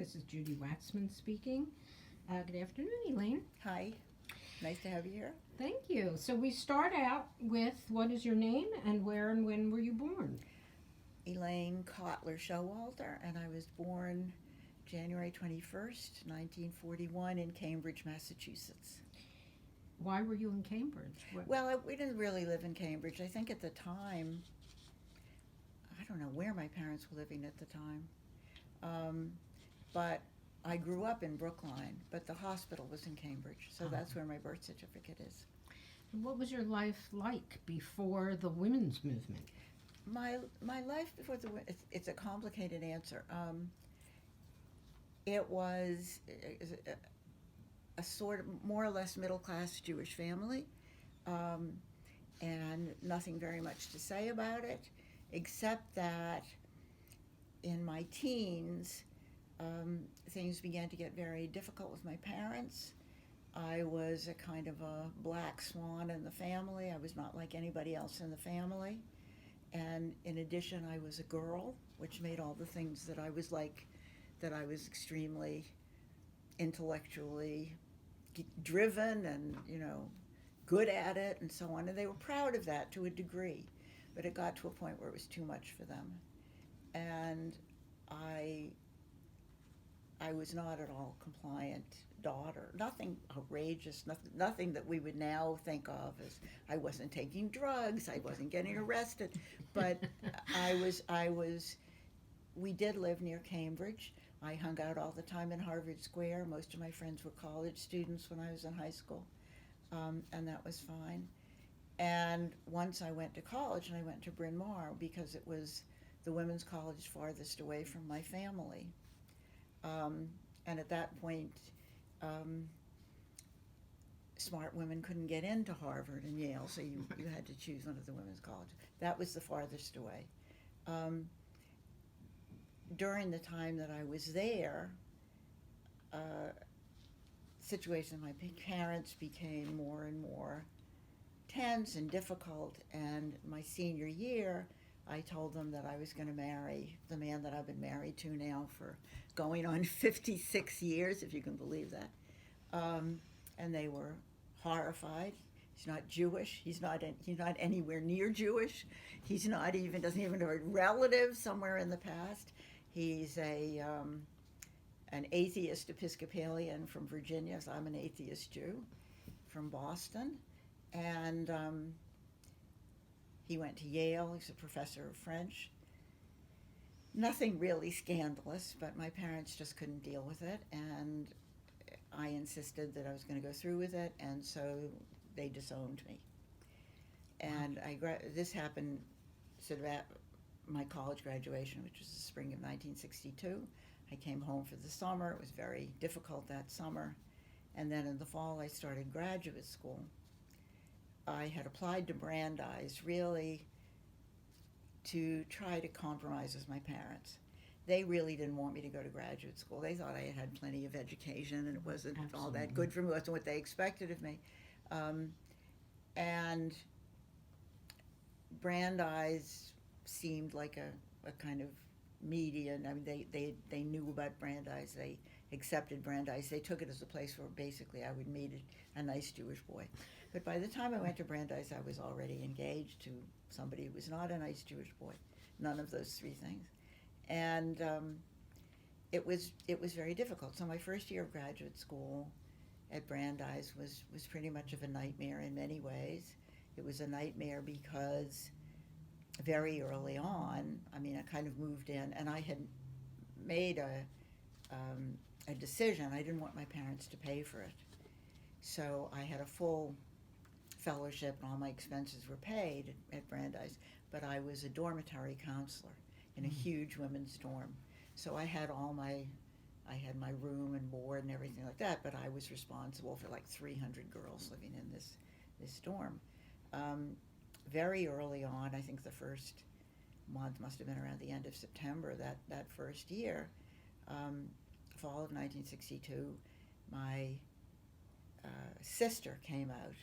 This is Judy Waxman speaking. Good afternoon, Elaine. Hi, nice to have you here. Thank you. So we start out with what is your name and where and when were you born? Elaine Showalter, and I was born January 21st, 1941 in Cambridge, Massachusetts. Why were you in Cambridge? Well, we didn't really live in Cambridge. I think at the time, I don't know where my parents were living at the time, but I grew up in Brookline, but the hospital was in Cambridge, so that's where my birth certificate is. What was your life like before the women's movement? My life before it's a complicated answer. It was a sort of more or less middle-class Jewish family, and nothing very much to say about it, except that in my teens, things began to get very difficult with my parents. I was a kind of a black swan in the family. I was not like anybody else in the family. And in addition, I was a girl, which made all the things that I was like, that I was extremely intellectually driven and, good at it and so on. And they were proud of that to a degree. But it got to a point where it was too much for them. And I was not at all compliant daughter. Nothing outrageous, nothing that we would now think of as I wasn't taking drugs, I wasn't getting arrested, but we did live near Cambridge. I hung out all the time in Harvard Square. Most of my friends were college students when I was in high school, and that was fine. And once I went to college, and I went to Bryn Mawr because it was the women's college farthest away from my family. And at that point, smart women couldn't get into Harvard and Yale, so you had to choose one of the women's colleges. That was the farthest away. During the time that I was there, situation with my parents became more and more tense and difficult, and my senior year, I told them that I was going to marry the man that I've been married to now for going on 56 years, if you can believe that. And they were horrified. He's not Jewish. He's not anywhere near Jewish. He's not even, doesn't even have a relative somewhere in the past. He's an atheist Episcopalian from Virginia, so I'm an atheist Jew from Boston. And he went to Yale. He's a professor of French. Nothing really scandalous, but my parents just couldn't deal with it, and I insisted that I was going to go through with it, and so they disowned me. And this happened sort of at my college graduation, which was the spring of 1962. I came home for the summer. It was very difficult that summer. And then in the fall, I started graduate school. I had applied to Brandeis really to try to compromise with my parents. They really didn't want me to go to graduate school. They thought I had plenty of education and it wasn't all that good for me. It wasn't what they expected of me. And Brandeis seemed like a kind of median. I mean, they knew about Brandeis. They accepted Brandeis. They took it as a place where basically I would meet a nice Jewish boy. But by the time I went to Brandeis, I was already engaged to somebody who was not a nice Jewish boy. None of those three things. And it was very difficult. So my first year of graduate school at Brandeis was pretty much of a nightmare in many ways. It was a nightmare because very early on, I mean, I kind of moved in, and I had made a decision. I didn't want my parents to pay for it. So I had a full fellowship, and all my expenses were paid at Brandeis, but I was a dormitory counselor in a huge women's dorm. So I had my room and board and everything like that, but I was responsible for like 300 girls living in this dorm. Very early on, I think the first month must have been around the end of September, that first year, fall of 1962, my sister came out,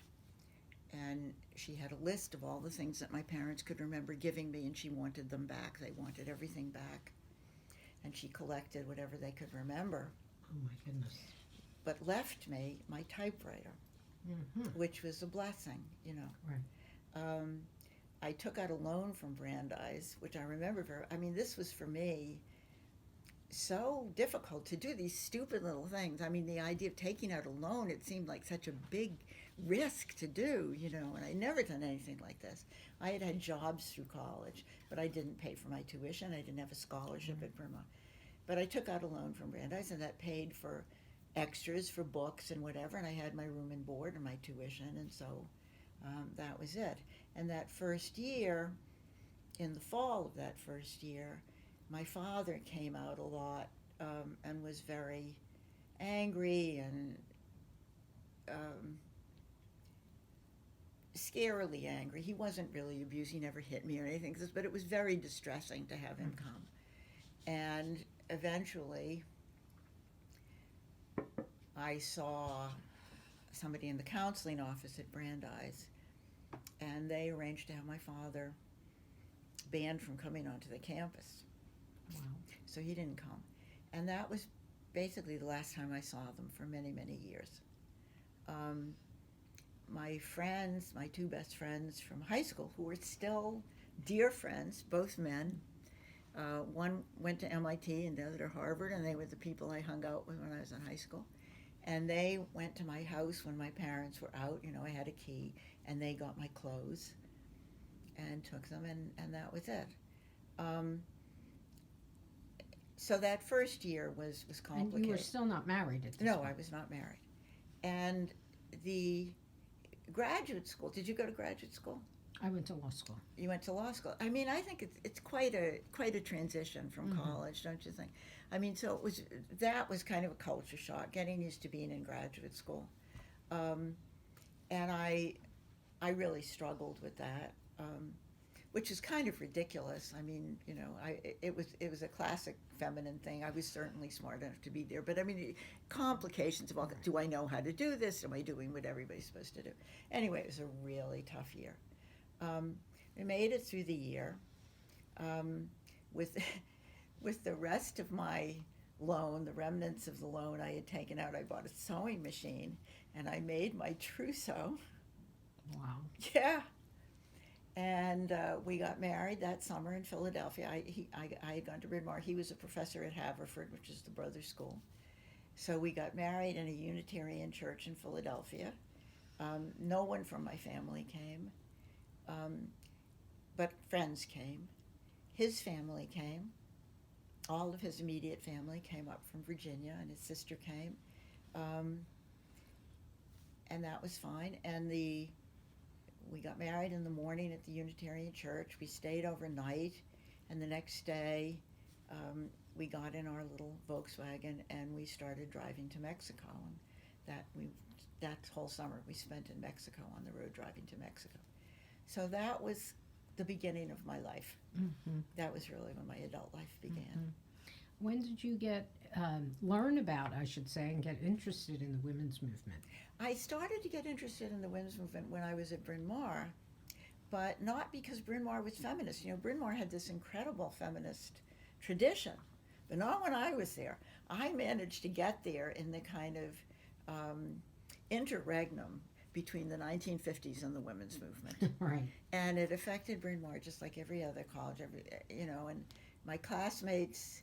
and she had a list of all the things that my parents could remember giving me, and she wanted them back. They wanted everything back. and she collected whatever they could remember, Oh my goodness. but left me my typewriter, which was a blessing, you know. Right. I took out a loan from Brandeis, which I remember this was for me so difficult to do these stupid little things. I mean, the idea of taking out a loan, it seemed like such a big risk to do, you know, and I'd never done anything like this. I had had jobs through college, but I didn't pay for my tuition. I didn't have a scholarship at Vermont. But I took out a loan from Brandeis, and that paid for extras for books and whatever, and I had my room and board and my tuition, and so that was it. And that first year, in the fall of that first year, my father came out a lot and was very angry and scarily angry. He wasn't really abused. He never hit me or anything, but it was very distressing to have him come. And eventually, I saw somebody in the counseling office at Brandeis, and they arranged to have my father banned from coming onto the campus. Wow. So he didn't come. And that was basically the last time I saw them for many, many years. My friends, my two best friends from high school, who were still dear friends, both men, one went to MIT and the other to Harvard, and they were the people I hung out with when I was in high school. And they went to my house when my parents were out. You know, I had a key, and they got my clothes and took them, and that was it. So that first year was complicated. And you were still not married at this No, point. I was not married. And the graduate school, did you go to graduate school? I went to law school. You went to law school. I mean, I think it's quite a transition from college, don't you think? I mean, so that was kind of a culture shock, getting used to being in graduate school. And I really struggled with that, which is kind of ridiculous. I mean, you know, it was a classic feminine thing. I was certainly smart enough to be there, but I mean, complications about, do I know how to do this? Am I doing what everybody's supposed to do? Anyway, it was a really tough year. We made it through the year with the rest of my loan, the remnants of the loan I had taken out. I bought a sewing machine, and I made my trousseau. Wow. Yeah. And we got married that summer in Philadelphia. I had gone to Bryn Mawr. He was a professor at Haverford, which is the brothers' school. So we got married in a Unitarian church in Philadelphia. No one from my family came. But friends came. His family came. All of his immediate family came up from Virginia, and his sister came. And that was fine. And we got married in the morning at the Unitarian church. We stayed overnight, and the next day we got in our little Volkswagen and we started driving to Mexico. And that whole summer we spent in Mexico, on the road driving to Mexico. So that was the beginning of my life. Mm-hmm. That was really when my adult life began. Mm-hmm. When did you learn about, I should say, and get interested in the women's movement? I started to get interested in the women's movement when I was at Bryn Mawr, but not because Bryn Mawr was feminist. You know, Bryn Mawr had this incredible feminist tradition, but not when I was there. I managed to get there in the kind of interregnum between the 1950s and the women's movement. Right. And it affected Bryn Mawr just like every other college, and my classmates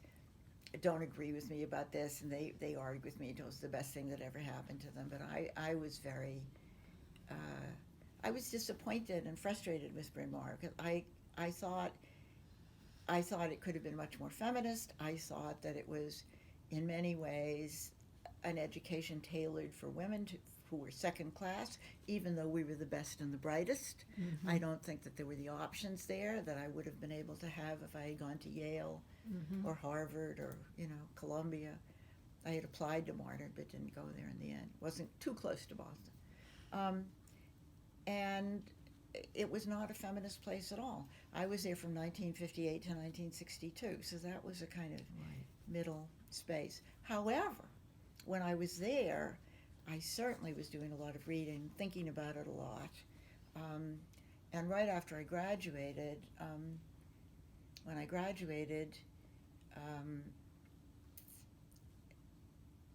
don't agree with me about this, and they argue with me. It was the best thing that ever happened to them. But I was very, I was disappointed and frustrated with Bryn Mawr, because I thought it could have been much more feminist. I thought that it was, in many ways, an education tailored for women who were second class, even though we were the best and the brightest. Mm-hmm. I don't think that there were the options there that I would have been able to have if I had gone to Yale or Harvard or, Columbia. I had applied to Martin but didn't go there in the end. Wasn't too close to Boston. And it was not a feminist place at all. I was there from 1958 to 1962, so that was a kind of middle space. However, when I was there, I certainly was doing a lot of reading, thinking about it a lot. And right after I graduated, when I graduated,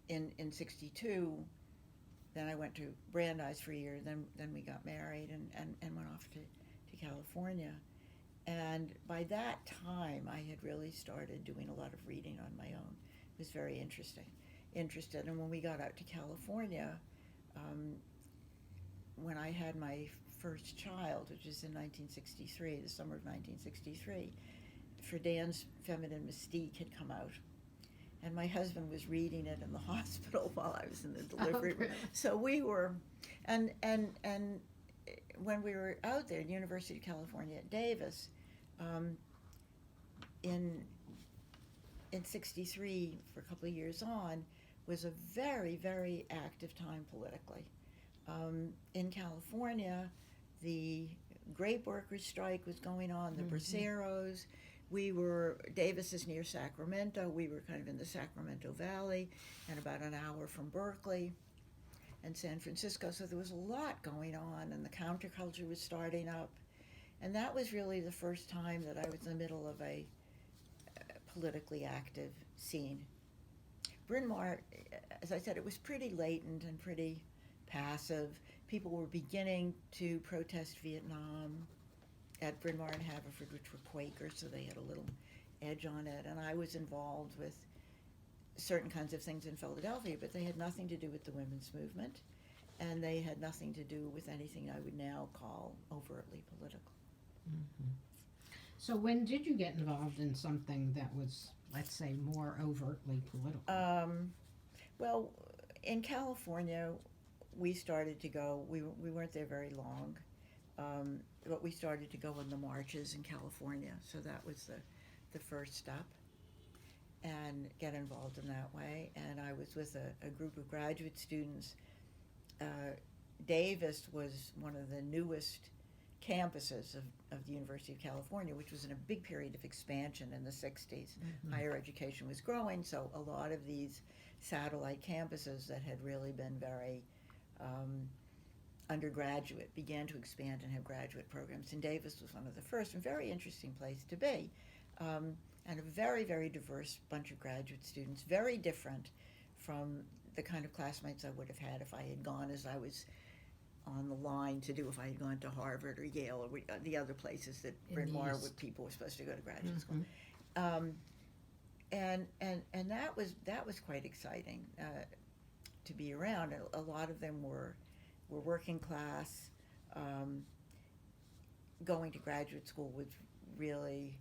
in 62, then I went to Brandeis for a year. Then we got married and went off to California. And by that time, I had really started doing a lot of reading on my own. It was very interested. And when we got out to California, when I had my first child, which was in 1963, the summer of 1963, Friedan's Feminine Mystique had come out. And my husband was reading it in the hospital while I was in the delivery room. Really? So we were, and when we were out there at University of California at Davis, in 63, for a couple of years on, was a very, very active time politically. In California, the grape workers' strike was going on, the braceros. Davis is near Sacramento. We were kind of in the Sacramento Valley and about an hour from Berkeley and San Francisco. So there was a lot going on, and the counterculture was starting up. And that was really the first time that I was in the middle of a politically active scene. Bryn Mawr, as I said, it was pretty latent and pretty passive. People were beginning to protest Vietnam at Bryn Mawr and Haverford, which were Quakers, so they had a little edge on it. And I was involved with certain kinds of things in Philadelphia, but they had nothing to do with the women's movement, and they had nothing to do with anything I would now call overtly political. Mm-hmm. So when did you get involved in something that was, let's say, more overtly political? Well, in California, we started to go, we weren't there very long, but we started to go on the marches in California, so that was the first step, and get involved in that way. And I was with a group of graduate students. Davis was one of the newest campuses of the University of California, which was in a big period of expansion in the 60s. Mm-hmm. Higher education was growing, so a lot of these satellite campuses that had really been very undergraduate began to expand and have graduate programs. And Davis was one of the first, and very interesting place to be. And a very, very diverse bunch of graduate students, very different from the kind of classmates I would have had if I had gone as I was on the line to do if I had gone to Harvard or Yale or the other places that Bryn Mawr people were supposed to go to graduate school. And that was quite exciting to be around. A lot of them were working class. Going to graduate school was really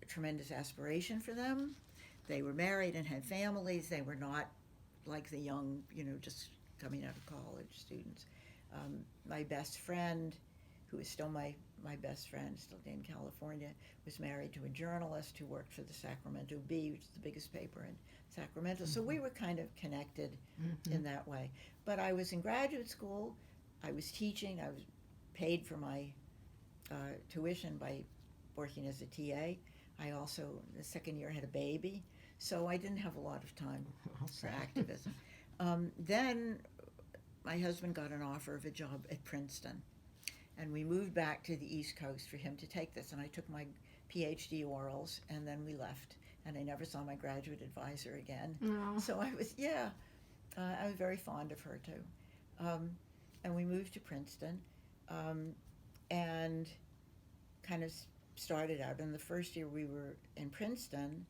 a tremendous aspiration for them. They were married and had families. They were not like the young, just coming out of college students. My best friend, who is still my best friend, still in California, was married to a journalist who worked for the Sacramento Bee, which is the biggest paper in Sacramento. So we were kind of connected in that way. But I was in graduate school. I was teaching. I was paid for my tuition by working as a TA. I also, the second year, had a baby. So I didn't have a lot of time for activism. Then my husband got an offer of a job at Princeton, and we moved back to the East Coast for him to take this, and I took my PhD orals, and then we left, and I never saw my graduate advisor again. No. So I was very fond of her too. And we moved to Princeton, and kind of started out. In the first year we were in Princeton,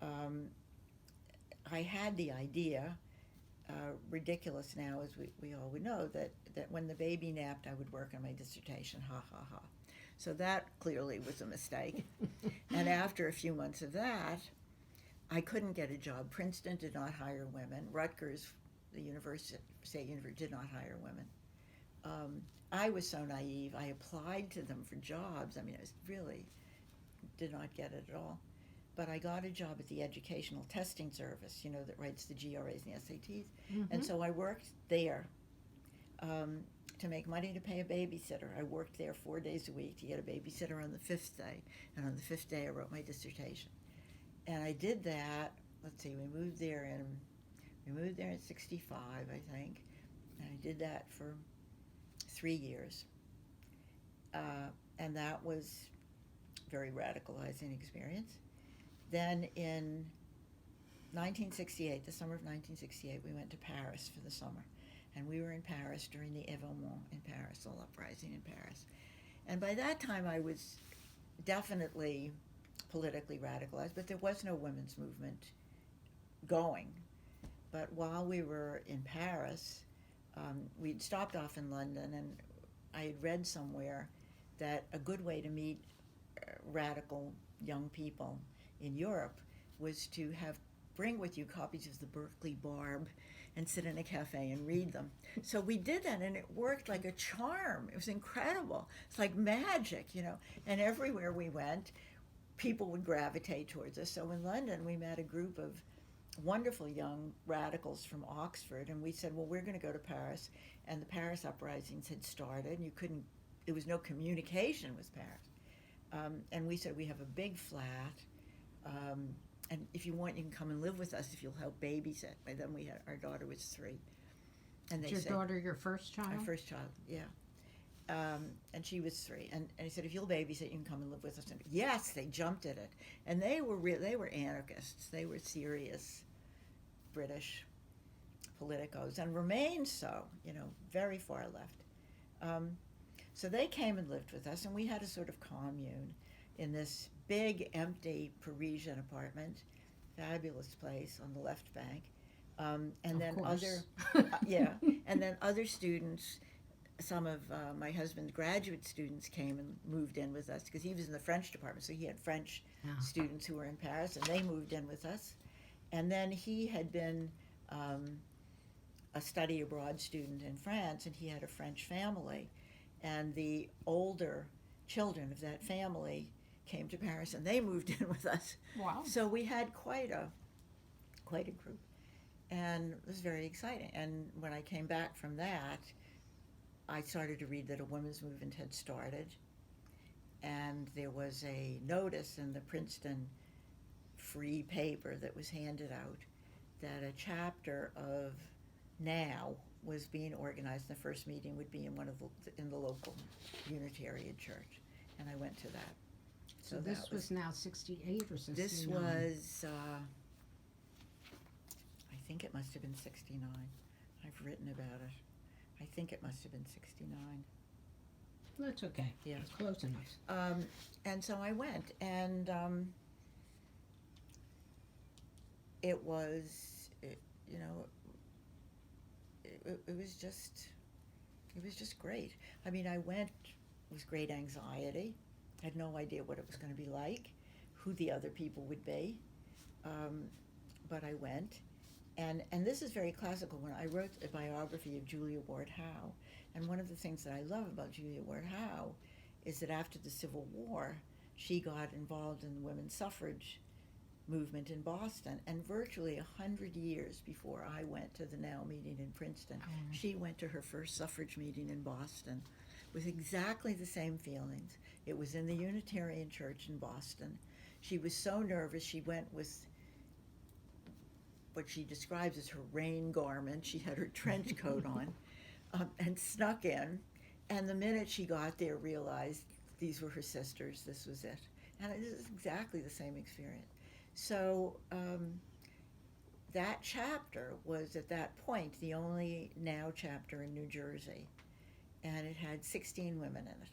I had the idea, ridiculous now as we all would know, that when the baby napped I would work on my dissertation, ha ha ha. So that clearly was a mistake. And after a few months of that, I couldn't get a job. Princeton did not hire women. Rutgers, the state university, did not hire women. I was so naive. I applied to them for jobs. I mean, I really did not get it at all. But I got a job at the Educational Testing Service, that writes the GRAs and the SATs. And so I worked there to make money to pay a babysitter. I worked there 4 days a week to get a babysitter on the fifth day. And on the fifth day, I wrote my dissertation. And I did that. Let's see, we moved there in 65, I think. And I did that for 3 years. And that was a very radicalizing experience. Then in 1968, the summer of 1968, we went to Paris for the summer. And we were in Paris during the Événement in Paris, the uprising in Paris. And by that time, I was definitely politically radicalized, but there was no women's movement going. But while we were in Paris, we'd stopped off in London, and I had read somewhere that a good way to meet radical young people in Europe was to bring with you copies of the Berkeley Barb and sit in a cafe and read them. So we did that, and it worked like a charm. It was incredible. It's like magic, And everywhere we went, people would gravitate towards us. So in London, we met a group of wonderful young radicals from Oxford, and we said, well, we're going to go to Paris. And the Paris uprisings had started, and there was no communication with Paris. And we said, we have a big flat, and if you want, you can come and live with us if you'll help babysit. By then our daughter was 3. And they Is your said, daughter your first child? my first child, yeah. And she was 3. And he said, if you'll babysit, you can come and live with us. And yes, they jumped at it. And they were anarchists. They were serious British politicos and remained so, very far left. So they came and lived with us, and we had a sort of commune in this big, empty Parisian apartment, fabulous place on the left bank. And then other students, some of my husband's graduate students came and moved in with us because he was in the French department, so he had French students who were in Paris, and they moved in with us. And then he had been a study abroad student in France, and he had a French family. And the older children of that family came to Paris, and they moved in with us. Wow. So we had quite a group, and it was very exciting. And when I came back from that, I started to read that a women's movement had started, and there was a notice in the Princeton free paper that was handed out that a chapter of NOW was being organized. The first meeting would be in the local Unitarian church, and I went to that. So this was now 68 or 69? This was, I think it must have been 69. I've written about it. I think it must have been 69. That's okay. Yeah. It's close enough. And so I went, and it was, it was just great. I mean, I went with great anxiety. I had no idea what it was going to be like, who the other people would be, but I went. And this is very classical. When I wrote a biography of Julia Ward Howe, and one of the things that I love about Julia Ward Howe is that after the Civil War, she got involved in the women's suffrage movement in Boston, and virtually 100 years before I went to the NOW meeting in Princeton, she went to her first suffrage meeting in Boston with exactly the same feelings. It was in the Unitarian Church in Boston. She was so nervous, she went with what she describes as her rain garment. She had her trench coat on and snuck in, and the minute she got there realized these were her sisters, this was it. And it is exactly the same experience. So that chapter was at that point the only NOW chapter in New Jersey, and it had 16 women in it.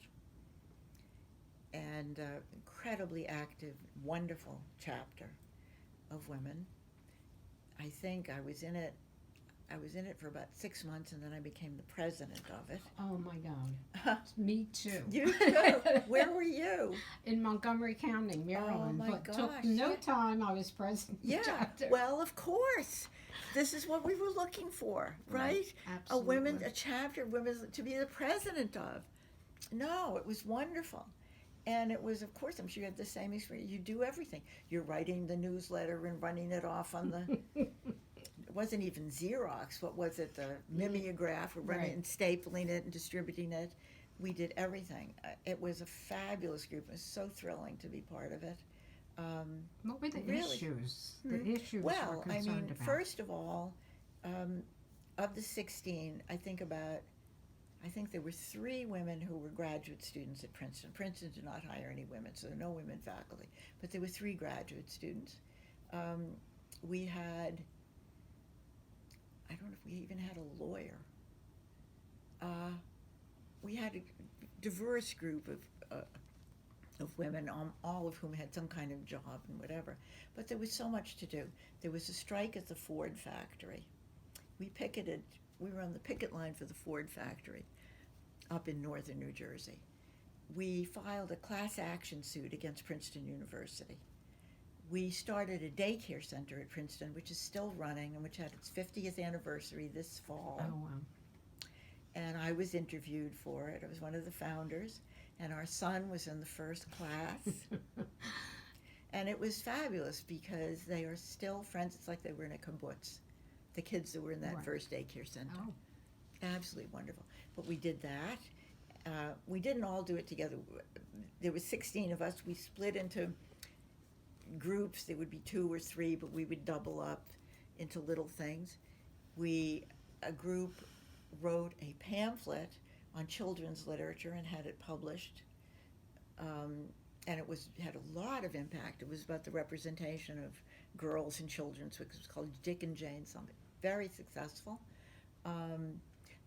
And incredibly active, wonderful chapter of women. I think I was in it for about 6 months, and then I became the president of it. Oh my God. Me too. You too. Where were you? In Montgomery County, Maryland. Oh my but gosh. Took no time. I was president. Yeah. Chapter. Well, of course. This is what we were looking for, right? Absolutely. A chapter of women to be the president of. No, it was wonderful. And it was, of course, I'm sure you had the same experience. You do everything. You're writing the newsletter and running it off on the, it wasn't even Xerox. What was it? The mimeograph. We're running it and stapling it and distributing it. We did everything. It was a fabulous group. It was so thrilling to be part of it. What were the issues? Hmm? The issues Well, were concerned about. first of all, of the 16, I think there were 3 women who were graduate students at Princeton. Princeton did not hire any women, so there were no women faculty. But there were 3 graduate students. we had, I don't know if we even had a lawyer. We had a diverse group of women, all of whom had some kind of job and whatever. But there was so much to do. There was a strike at the Ford factory. We were on the picket line for the Ford factory up in northern New Jersey. We filed a class action suit against Princeton University. We started a daycare center at Princeton, which is still running and which had its 50th anniversary this fall. Oh, wow. And I was interviewed for it. I was one of the founders, and our son was in the first class. And it was fabulous because they are still friends. It's like they were in a kibbutz, the kids that were in that first daycare center. Oh. Absolutely wonderful. But we did that. We didn't all do it together. There was 16 of us. We split into groups. There would be 2 or 3, but we would double up into little things. A group wrote a pamphlet on children's literature and had it published. And it had a lot of impact. It was about the representation of girls in children's, which was called Dick and Jane, something very successful.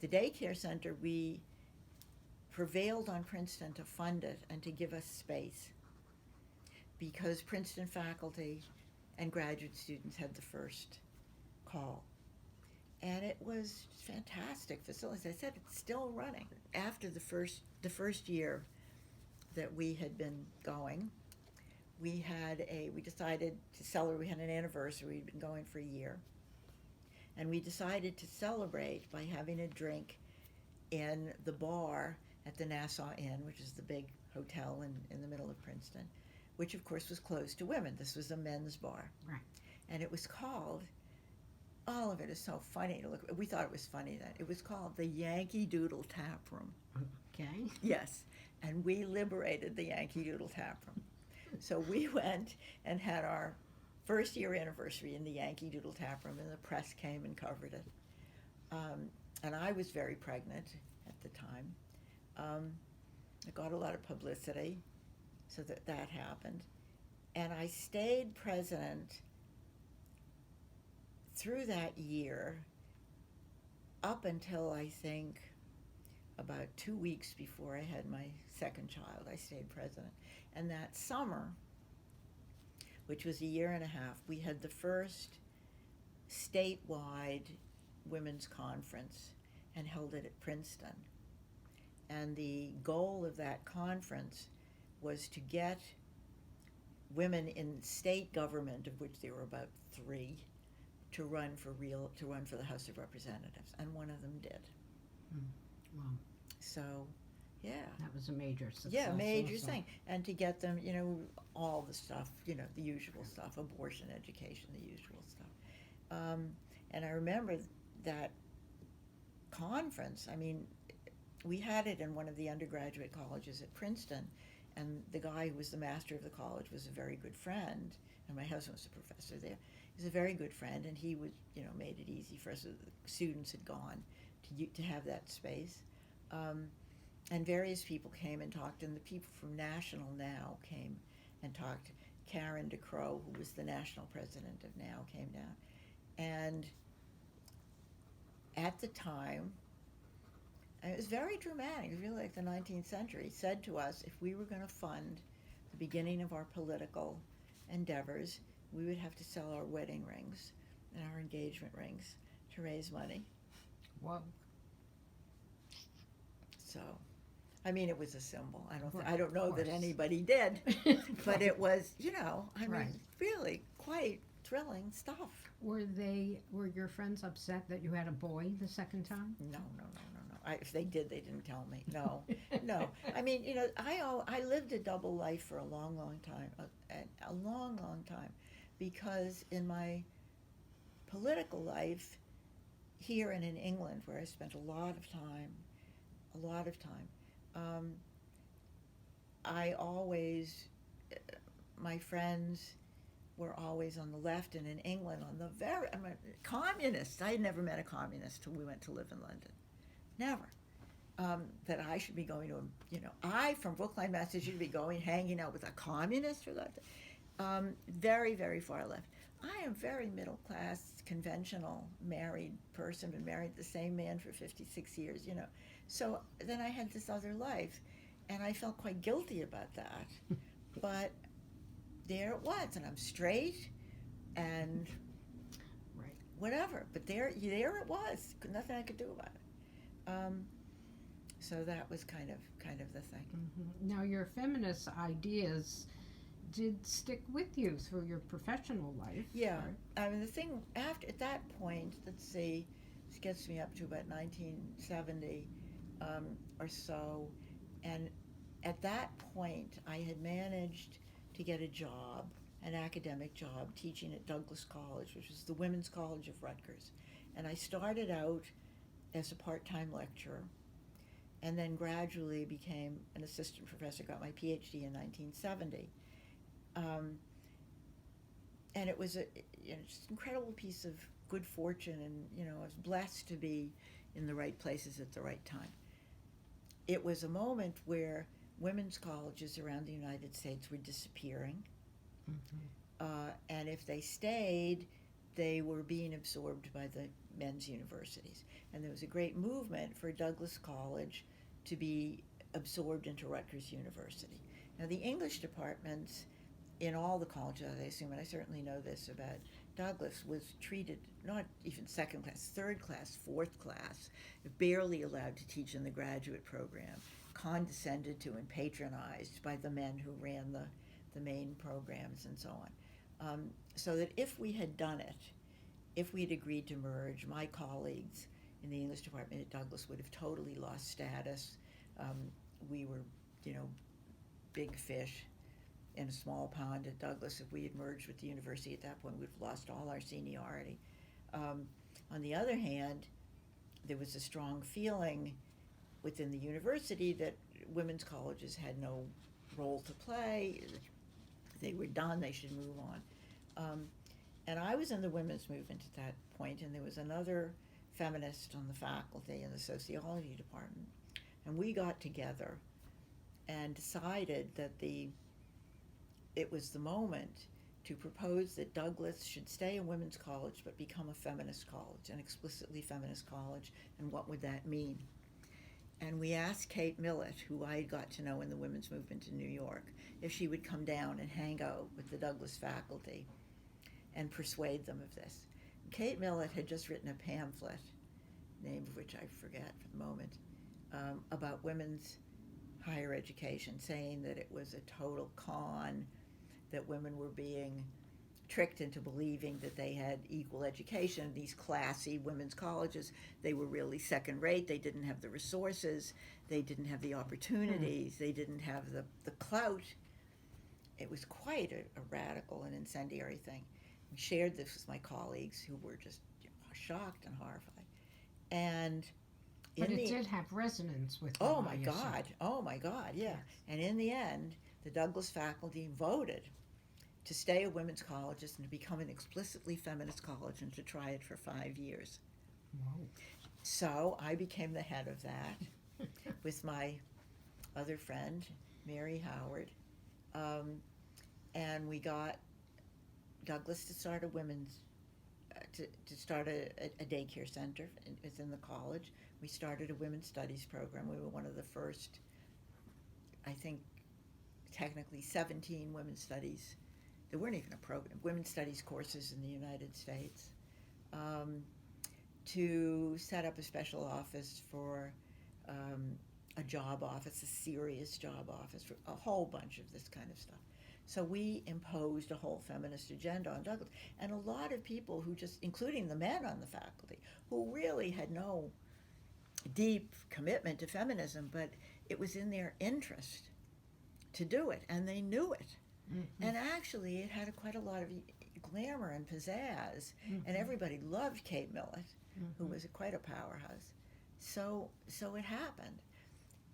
The daycare center, we prevailed on Princeton to fund it and to give us space because Princeton faculty and graduate students had the first call. And it was fantastic facility. As I said, it's still running. After the first year that we had been going, we decided to celebrate. We had an anniversary. We'd been going for a year. And we decided to celebrate by having a drink in the bar at the Nassau Inn, which is the big hotel in the middle of Princeton, which of course was closed to women. This was a men's bar. Right. And it was called, all of it is so funny to look. We thought it was funny then. It was called the Yankee Doodle Tap Room. Okay. Yes. And we liberated the Yankee Doodle Tap Room. So we went and had our first year anniversary in the Yankee Doodle Tap Room, and the press came and covered it. And I was very pregnant at the time. I got a lot of publicity, so that happened. And I stayed president through that year up until I think about 2 weeks before I had my second child. I stayed president. And that summer, which was a year and a half, we had the first statewide women's conference and held it at Princeton. And the goal of that conference was to get women in state government, of which there were about 3, to run for the House of Representatives, and one of them did. Wow. So, yeah. That was a major success. Yeah, major also. thing. And to get them, all the stuff, the usual stuff, abortion, education, the usual stuff. And I remember that conference, we had it in one of the undergraduate colleges at Princeton, and the guy who was the master of the college was a very good friend, and my husband was a professor there. He was a very good friend, and he would, made it easy for us. The students had gone to have that space. And various people came and talked, and the people from National Now came and talked. Karen DeCrow, who was the national president of Now, came down. And at the time, and it was very dramatic, it was really like the 19th century, said to us, if we were going to fund the beginning of our political endeavors, we would have to sell our wedding rings and our engagement rings to raise money. Whoa. So, it was a symbol. Right, I don't know of that course. anybody did, but Right. it was, Right. really quite thrilling stuff. Were your friends upset that you had a boy the second time? No. If they did, they didn't tell me. No, no. I lived a double life for a long, long time, a long, long time, because in my political life here and in England, where I spent a lot of time, my friends were always on the left, and in England on the communists. I had never met a communist till we went to live in London. Never. That I should be going to, I from Brookline, Massachusetts, should be hanging out with a communist or that. Very, very far left. I am very middle class, conventional, married person, been married the same man for 56 years, you know. So then I had this other life, and I felt quite guilty about that. But there it was, and I'm straight, and Right. whatever. But there it was. Nothing I could do about it. So that was kind of the thing. Now, your feminist ideas did stick with you through your professional life. Yeah, right? I mean the thing after at that point, let's see, this gets me up to about 1970 or so, and at that point I had managed to get a job, an academic job, teaching at Douglas College, which was the Women's College of Rutgers, and I started out as a part-time lecturer, and then gradually became an assistant professor. Got my PhD in 1970. And it was just an incredible piece of good fortune, and I was blessed to be in the right places at the right time. It was a moment where women's colleges around the United States were disappearing, and if they stayed, they were being absorbed by the men's universities. And there was a great movement for Douglas College to be absorbed into Rutgers University. Now, the English departments in all the colleges, I assume, and I certainly know this about Douglas, was treated not even second class, third class, fourth class, barely allowed to teach in the graduate program, condescended to and patronized by the men who ran the main programs and so on. So that if we had done it, if we had agreed to merge, my colleagues in the English department at Douglas would have totally lost status. We were, big fish in a small pond at Douglas. If we had merged with the university at that point, we'd have lost all our seniority. On the other hand, there was a strong feeling within the university that women's colleges had no role to play. They were done, they should move on. And I was in the women's movement at that point, and there was another feminist on the faculty in the sociology department. And we got together and decided that it was the moment to propose that Douglas should stay a women's college but become a feminist college, an explicitly feminist college, and what would that mean? And we asked Kate Millett, who I got to know in the women's movement in New York, if she would come down and hang out with the Douglas faculty and persuade them of this. Kate Millett had just written a pamphlet, name of which I forget for the moment, about women's higher education, saying that it was a total con, that women were being tricked into believing that they had equal education. These classy women's colleges, they were really second rate. They didn't have the resources. They didn't have the opportunities. They didn't have the clout. It was quite a radical and incendiary thing. We shared this with my colleagues, who were just shocked and horrified. And but it did have resonance with them. Oh my God, yeah. Yes. And in the end, the Douglas faculty voted to stay at women's colleges and to become an explicitly feminist college and to try it for 5 years. Whoa. So I became the head of that with my other friend, Mary Howard. And we got Douglas to start a women's, to start a daycare center within the college. We started a women's studies program. We were one of the first, I think, technically 17 women's studies. There weren't even a program, women's studies courses in the United States. To set up a special office for a job office, a serious job office, for a whole bunch of this kind of stuff. So we imposed a whole feminist agenda on Douglas. And a lot of people who just, including the men on the faculty, who really had no deep commitment to feminism, but it was in their interest to do it, and they knew it. Mm-hmm. And actually, it had quite a lot of glamour and pizzazz, and everybody loved Kate Millett, who was quite a powerhouse. So it happened.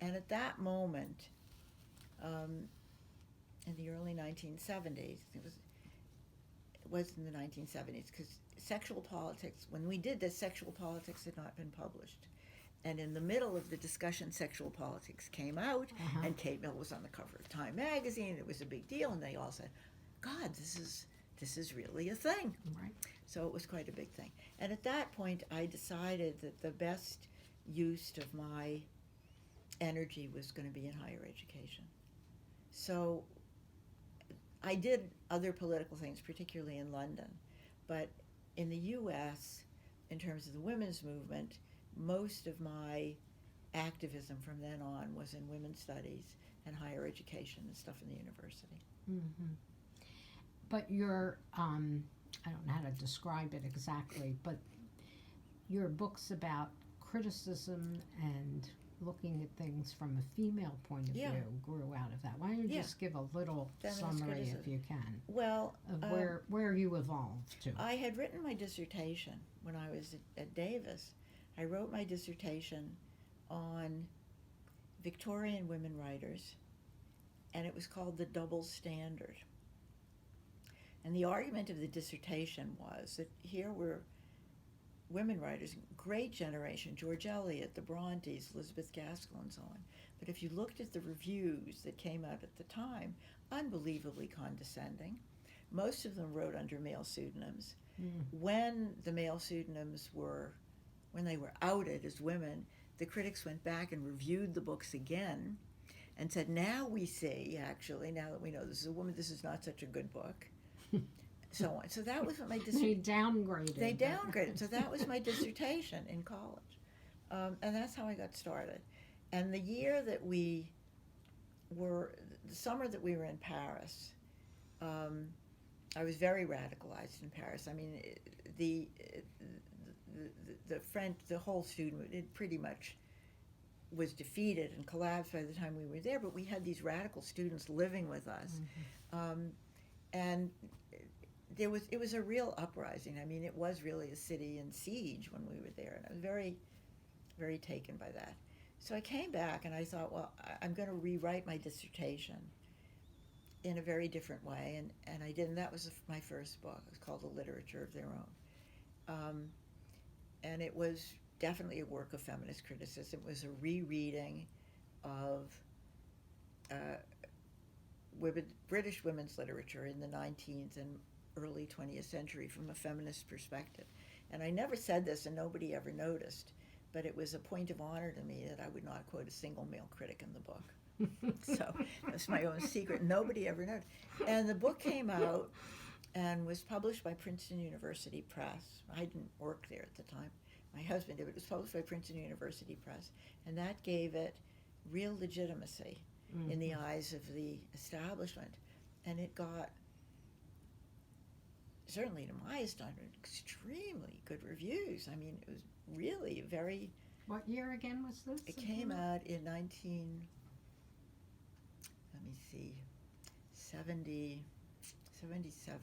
And at that moment, in the early 1970s, it was in the 1970s, because sexual politics, when we did this, sexual politics had not been published. And in the middle of the discussion, sexual politics came out, and Kate Millett was on the cover of Time magazine. It was a big deal, and they all said, God, this is this is really a thing. Right. So it was quite a big thing. And at that point, I decided that the best use of my energy was going to be in higher education. So I did other political things, particularly in London. But in the U.S., in terms of the women's movement, most of my activism from then on was in women's studies and higher education and stuff in the university. Mm-hmm. But your, I don't know how to describe it exactly, but your books about criticism and looking at things from a female point of Yeah. view grew out of that. Why don't you Yeah. just give a little Feminist summary, if criticism. you can, Well, of where you evolved to? I had written my dissertation when I was at Davis. I wrote my dissertation on Victorian women writers, and it was called The Double Standard. And the argument of the dissertation was that here were women writers, great generation, George Eliot, the Brontes, Elizabeth Gaskell, and so on. But if you looked at the reviews that came out at the time, unbelievably condescending. Most of them wrote under male pseudonyms. When the male pseudonyms when they were outed as women, the critics went back and reviewed the books again and said, now we see, actually, now that we know this is a woman, this is not such a good book. So on. So that was what my They downgraded. They downgraded. So that was my dissertation in college. And that's how I got started. And the year that the summer that we were in Paris, I was very radicalized in Paris. I mean, the French, the whole student, it pretty much was defeated and collapsed by the time we were there, but we had these radical students living with us. And it was a real uprising. I mean, it was really a city in siege when we were there, and I was very, very taken by that. So I came back and I thought, well, I'm going to rewrite my dissertation in a very different way, and I did, and that was my first book. It was called The Literature of Their Own. And it was definitely a work of feminist criticism. It was a rereading of British women's literature in the 19th and early 20th century from a feminist perspective. And I never said this, and nobody ever noticed, but it was a point of honor to me that I would not quote a single male critic in the book. So that's my own secret. Nobody ever noticed. And the book came out and was published by Princeton University Press. I didn't work there at the time. My husband did, but it was published by Princeton University Press. And that gave it real legitimacy in the eyes of the establishment. And it got, certainly to my astonishment, extremely good reviews. I mean, it was really very... What year again was this? It came out in 77,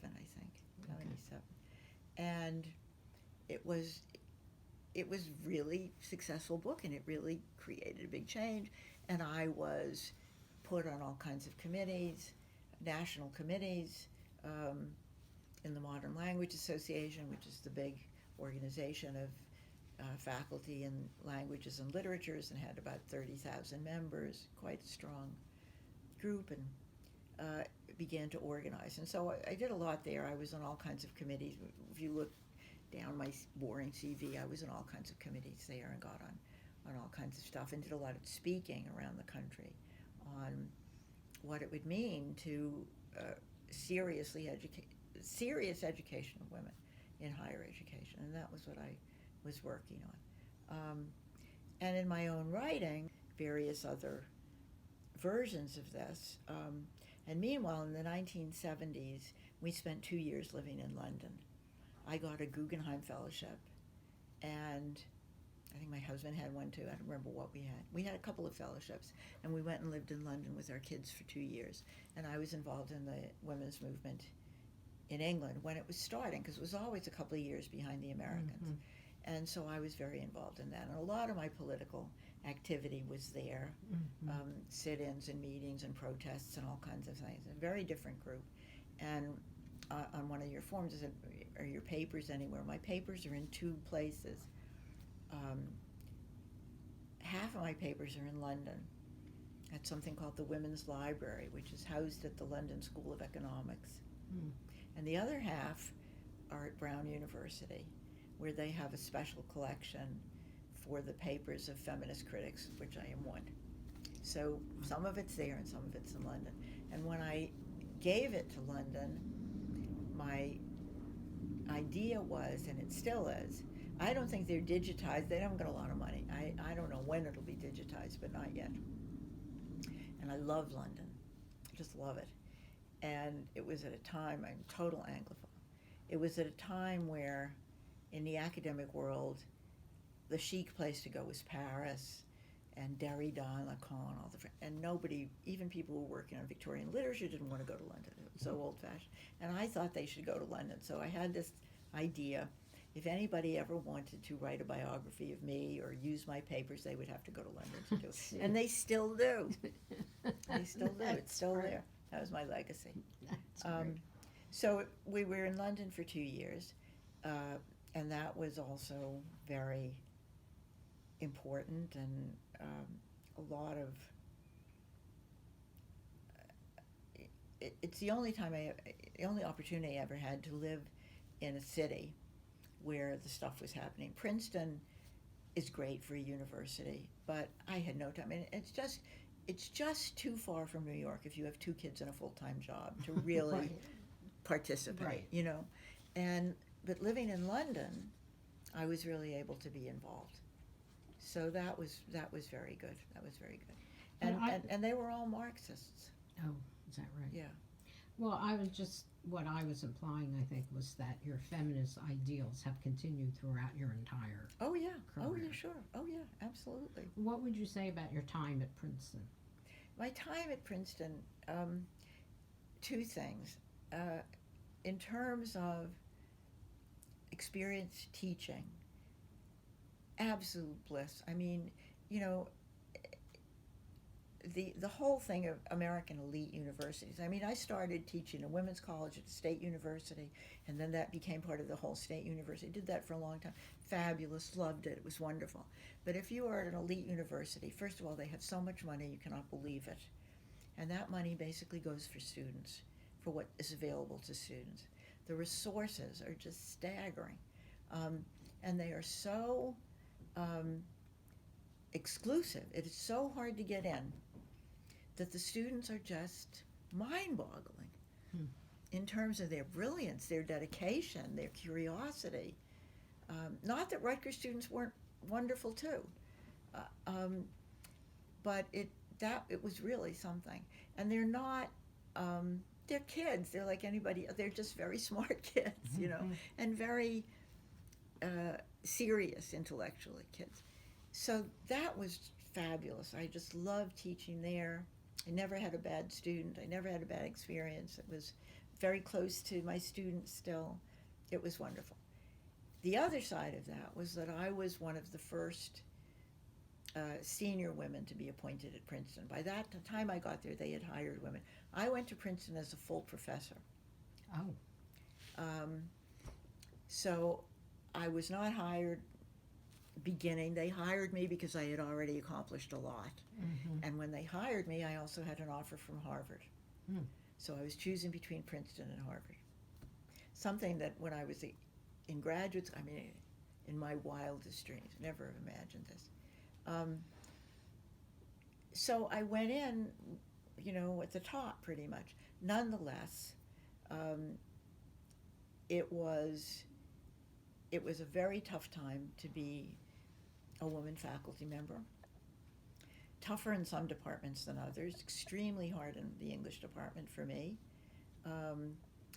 I think. Okay. 77. And it was really successful book, and it really created a big change. And I was put on all kinds of committees, national committees, in the Modern Language Association, which is the big organization of faculty in languages and literatures, and had about 30,000 members, quite a strong group, and began to organize. And so I did a lot there. I was on all kinds of committees. If you look down my boring CV, I was in all kinds of committees there and got on all kinds of stuff, and did a lot of speaking around the country on what it would mean to serious education of women in higher education. And that was what I was working on. And in my own writing, various other versions of this. And meanwhile, in the 1970s, we spent 2 years living in London. I got a Guggenheim Fellowship, and I think my husband had one too. I don't remember what we had. We had a couple of fellowships, and we went and lived in London with our kids for 2 years. And I was involved in the women's movement in England when it was starting, because it was always a couple of years behind the Americans. And so I was very involved in that. And a lot of my political activity was there, sit-ins and meetings and protests and all kinds of things. A very different group. And on one of your forms, it said, are your papers anywhere? My papers are in 2 places. Half of my papers are in London at something called the Women's Library, which is housed at the London School of Economics. And the other half are at Brown University, where they have a special collection for the papers of feminist critics, which I am one. So some of it's there and some of it's in London. And when I gave it to London, my idea was, and it still is, I don't think they're digitized. They haven't got a lot of money. I don't know when it'll be digitized, but not yet. And I love London. I just love it. And it was at a time, I'm total Anglophone. It was at a time where, in the academic world, the chic place to go was Paris, and Derrida and Lacan, and nobody, even people who were working on Victorian literature, didn't want to go to London. It was so old-fashioned. And I thought they should go to London. So I had this idea, if anybody ever wanted to write a biography of me or use my papers, they would have to go to London to do it. And they still do. They still do. It's still there. That was my legacy. That's great. So we were in London for 2 years, and that was also very important, and a lot of it's the only time the only opportunity I ever had to live in a city where the stuff was happening. Princeton is great for a university, but I had no time. And it's just too far from New York if you have 2 kids and a full-time job to really Right. participate, Right. you know. But living in London, I was really able to be involved. So that was very good. That was very good. And they were all Marxists. Oh, is that right? Yeah. Well, what I was implying, I think, was that your feminist ideals have continued throughout your entire Oh yeah. Oh career. yeah, sure. Oh yeah, absolutely. What would you say about your time at Princeton? My time at Princeton, 2 things. In terms of experience teaching, absolute bliss. I mean, you know, the whole thing of American elite universities. I mean, I started teaching a women's college at the State University, and then that became part of the whole State University. Did that for a long time. Fabulous, loved it. It was wonderful. But if you are at an elite university, first of all, they have so much money, you cannot believe it. And that money basically goes for students, for what is available to students. The resources are just staggering. And they are so exclusive. It is so hard to get in that the students are just mind-boggling in terms of their brilliance, their dedication, their curiosity. Not that Rutgers students weren't wonderful too, but it was really something. And they're not, they're kids. They're like anybody. They're just very smart kids, you know, and very serious intellectually kids. So that was fabulous. I just loved teaching there. I never had a bad student. I never had a bad experience. It was very close to my students still. It was wonderful. The other side of that was that I was one of the first senior women to be appointed at Princeton. By that time I got there, they had hired women. I went to Princeton as a full professor. Oh. So I was not hired beginning. They hired me because I had already accomplished a lot. Mm-hmm. And when they hired me, I also had an offer from Harvard. Mm. So I was choosing between Princeton and Harvard. Something that when I was in graduate school, I mean, in my wildest dreams, never have imagined this. So I went in, you know, at the top pretty much. Nonetheless, it was a very tough time to be a woman faculty member. Tougher in some departments than others, extremely hard in the English department for me.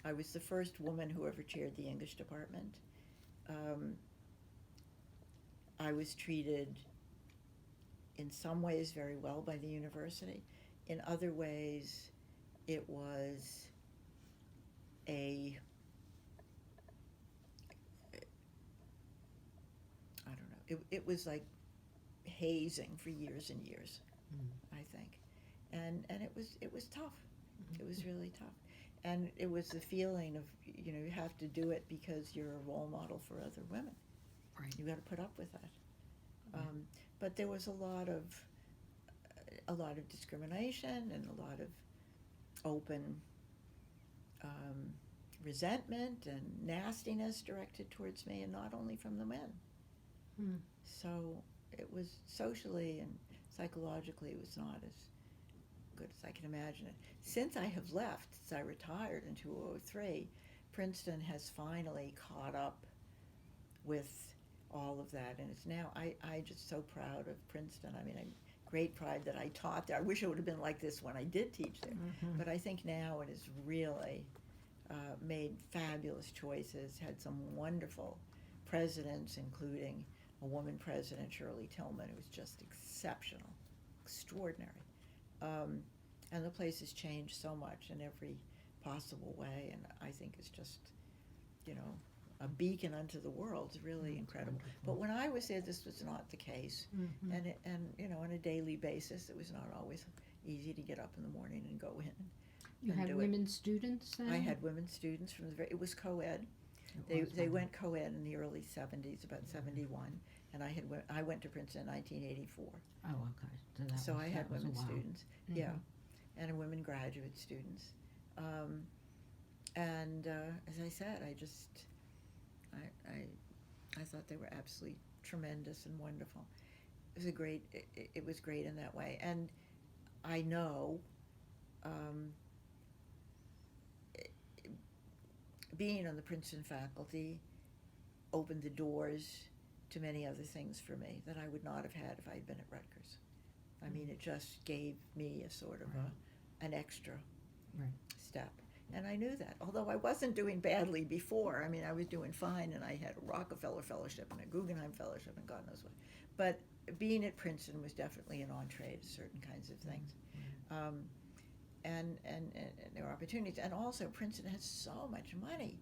I was the first woman who ever chaired the English department. I was treated in some ways very well by the university. In other ways, it was I don't know, it was like hazing for years and years, I think. And it was tough. It was really tough. And it was the feeling of, you know, you have to do it because you're a role model for other women. Right. You got to put up with that. But there was a lot of discrimination and a lot of open resentment and nastiness directed towards me, and not only from the men. Hmm. So it was socially and psychologically, it was not as good as I can imagine it. Since I have left, since I retired in 2003, Princeton has finally caught up with all of that, and it's now, I just so proud of Princeton. I mean, I'm great pride that I taught there. I wish it would have been like this when I did teach there, but I think now it has really made fabulous choices, had some wonderful presidents, including a woman president, Shirley Tillman, who was just exceptional, extraordinary. And the place has changed so much in every possible way, and I think it's just, you know, a beacon unto the world. It's really incredible. But when I was there, this was not the case. And you know, on a daily basis, it was not always easy to get up in the morning and go in. You had women students then? I had women students from the very, it was co-ed. They went co-ed in the early 70s, about 71, and I went to Princeton in 1984. Oh, okay. So I had women a while. students, yeah, and women graduate students. And as I said, I thought they were absolutely tremendous and wonderful. It was it was great in that way. And I know being on the Princeton faculty opened the doors to many other things for me that I would not have had if I had been at Rutgers. I mean, it just gave me a sort of an extra step. And I knew that, although I wasn't doing badly before. I mean, I was doing fine, and I had a Rockefeller Fellowship and a Guggenheim Fellowship and God knows what. But being at Princeton was definitely an entree to certain kinds of things. And there were opportunities. And also, Princeton has so much money.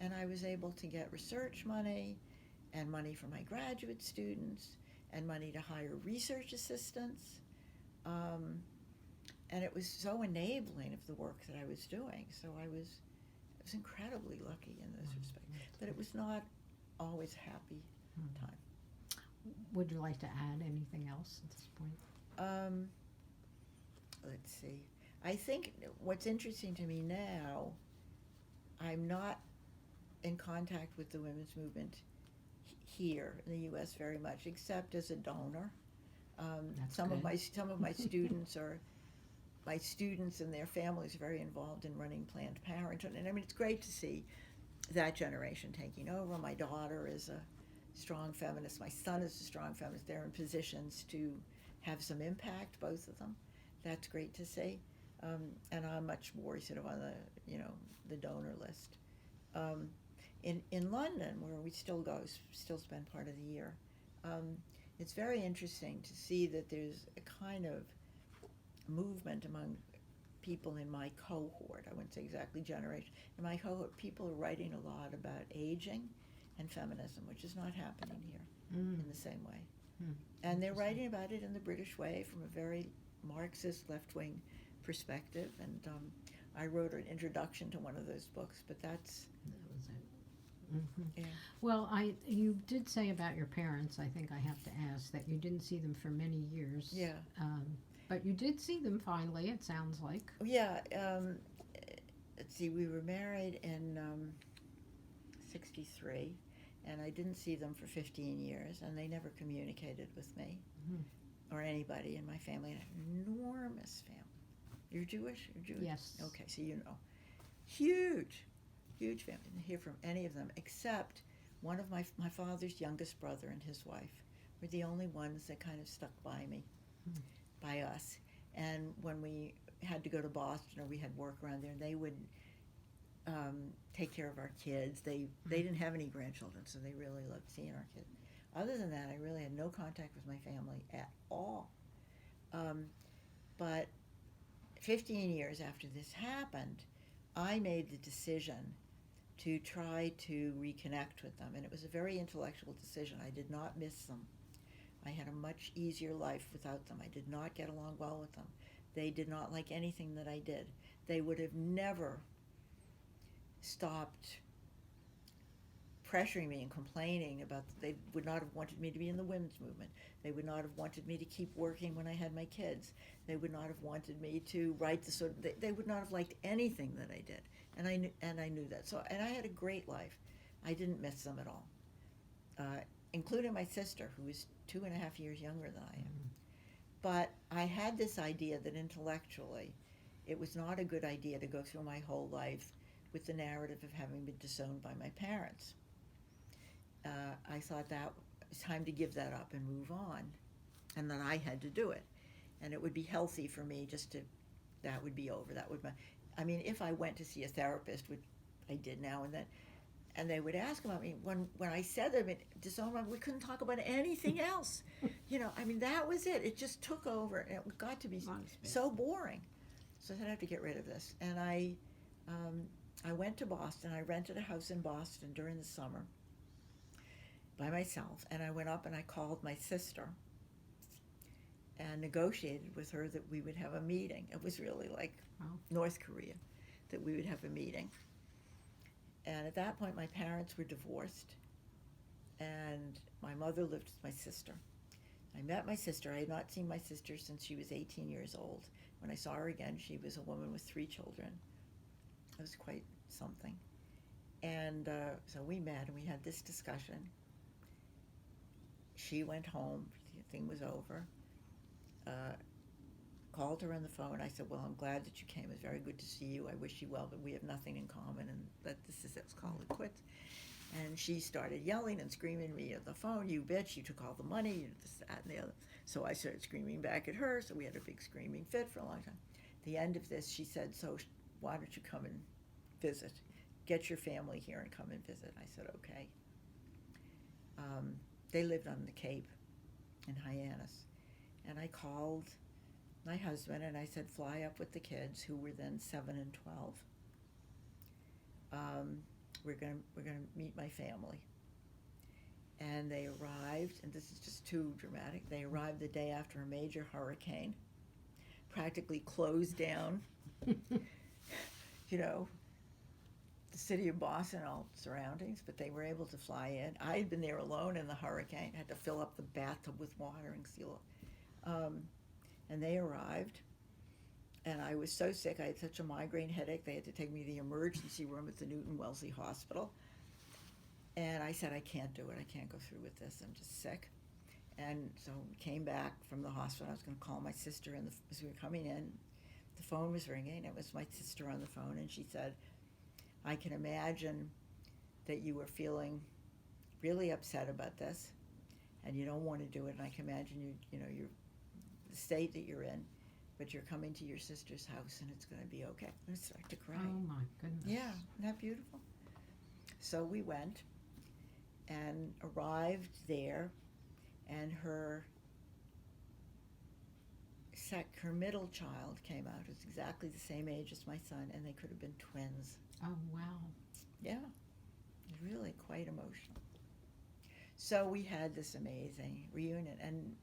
And I was able to get research money and money for my graduate students and money to hire research assistants. And it was so enabling of the work that I was doing. So I was incredibly lucky in this respect. But it was not always a happy time. Would you like to add anything else at this point? Let's see. I think what's interesting to me now, I'm not in contact with the women's movement here in the U.S. very much, except as a donor. Some of my students are. My students and their families are very involved in running Planned Parenthood, and I mean, it's great to see that generation taking over. My daughter is a strong feminist. My son is a strong feminist. They're in positions to have some impact, both of them. That's great to see. And I'm much more sort of on the donor list. In London, where we still spend part of the year, it's very interesting to see that there's a kind of movement among people in my cohort. I wouldn't say exactly generation. In my cohort, people are writing a lot about aging and feminism, which is not happening here in the same way. And they're writing about it in the British way from a very Marxist left-wing perspective. And I wrote an introduction to one of those books, but that was it. Yeah. Well, you did say about your parents, I think I have to ask, that you didn't see them for many years. Yeah. But you did see them finally, it sounds like. Yeah. Let's see, we were married in 63, and I didn't see them for 15 years, and they never communicated with me or anybody in my family. An enormous family. You're Jewish? You're Jewish? Yes. Okay, so you know. Huge family. Didn't hear from any of them, except one of my father's youngest brother and his wife were the only ones that kind of stuck by me. By us. And when we had to go to Boston or we had work around there, they would take care of our kids. They didn't have any grandchildren, so they really loved seeing our kids. Other than that, I really had no contact with my family at all. But 15 years after this happened, I made the decision to try to reconnect with them, and it was a very intellectual decision. I did not miss them. I had a much easier life without them. I did not get along well with them. They did not like anything that I did. They would have never stopped pressuring me and complaining about, they would not have wanted me to be in the women's movement. They would not have wanted me to keep working when I had my kids. They would not have wanted me to write the sort of, they would not have liked anything that I did. and I knew that. So, and I had a great life. I didn't miss them at all, including my sister, who is 2.5 years younger than I am. But I had this idea that intellectually, it was not a good idea to go through my whole life with the narrative of having been disowned by my parents. I thought that it was time to give that up and move on, and that I had to do it. And it would be healthy for me just to, that would be over. That would, I mean, if I went to see a therapist, which I did now and then, and they would ask about me, when I said that disownment, we couldn't talk about anything else. I mean, that was it. It just took over, and it got to be so boring. So I said, I have to get rid of this. And I went to Boston. I rented a house in Boston during the summer by myself, and I went up and I called my sister and negotiated with her that we would have a meeting. It was really like North Korea, that we would have a meeting. And at that point, my parents were divorced, and my mother lived with my sister. I met my sister. I had not seen my sister since she was 18 years old. When I saw her again, she was a woman with 3 children. It was quite something. And so we met, and we had this discussion. She went home. The thing was over. Called her on the phone. I said, well, I'm glad that you came. It was very good to see you. I wish you well, but we have nothing in common, and that this is it. Let's call it quits. And she started yelling and screaming at me at the phone, you bitch, you took all the money, you this, that, and the other. So I started screaming back at her, so we had a big screaming fit for a long time. At the end of this, she said, so why don't you come and visit? Get your family here and come and visit. I said, okay. They lived on the Cape in Hyannis. And I called my husband and I said, fly up with the kids, who were then 7 and 12. We're gonna meet my family. And they arrived, and this is just too dramatic, they arrived the day after a major hurricane, practically closed down, the city of Boston, all surroundings, but they were able to fly in. I had been there alone in the hurricane, had to fill up the bathtub with water and seal it. And they arrived, and I was so sick. I had such a migraine headache. They had to take me to the emergency room at the Newton Wellesley Hospital. And I said, I can't do it. I can't go through with this. I'm just sick. And so came back from the hospital. I was going to call my sister, and as we were coming in, the phone was ringing. It was my sister on the phone, and she said, I can imagine that you were feeling really upset about this, and you don't want to do it. And I can imagine you're the state that you're in, but you're coming to your sister's house, and it's going to be okay. I started to cry. Oh my goodness. Yeah, isn't that beautiful? So we went and arrived there, and her middle child came out. It was exactly the same age as my son, and they could have been twins. Oh, wow. Yeah, it was really quite emotional. So we had this amazing reunion, and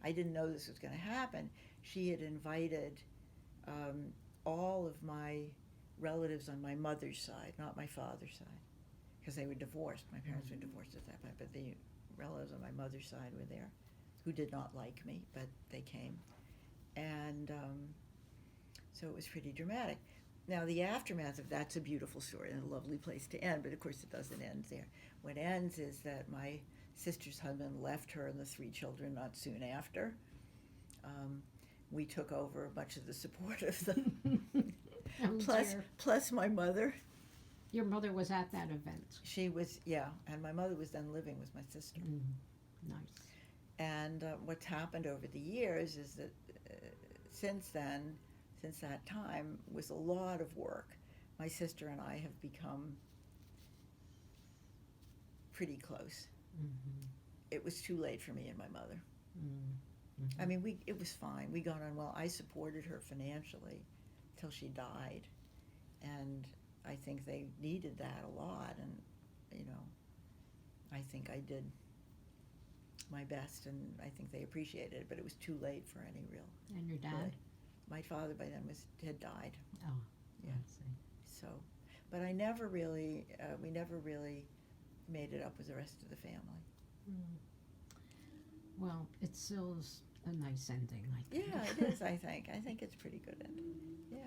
I didn't know this was going to happen. She had invited all of my relatives on my mother's side, not my father's side, because they were divorced. My parents were divorced at that point, but the relatives on my mother's side were there, who did not like me, but they came. And so it was pretty dramatic. Now, the aftermath of that's a beautiful story and a lovely place to end, but of course it doesn't end there. What ends is that my sister's husband left her and the 3 children not soon after. We took over much of the support of them, plus my mother. Your mother was at that event. She was, yeah, and my mother was then living with my sister. Nice. And what's happened over the years is that since that time, with a lot of work, my sister and I have become pretty close. Mm-hmm. It was too late for me and my mother. Mm-hmm. I mean, it was fine. We got on well. I supported her financially till she died, and I think they needed that a lot. And I think I did my best, and I think they appreciated it. But it was too late for any real. And your dad? Really. My father by then had died. Oh, yeah. I see. So, but I never really, we never really made it up with the rest of the family. Well, it still is a nice ending, I think. Yeah, it is, I think. I think it's a pretty good ending. Yeah.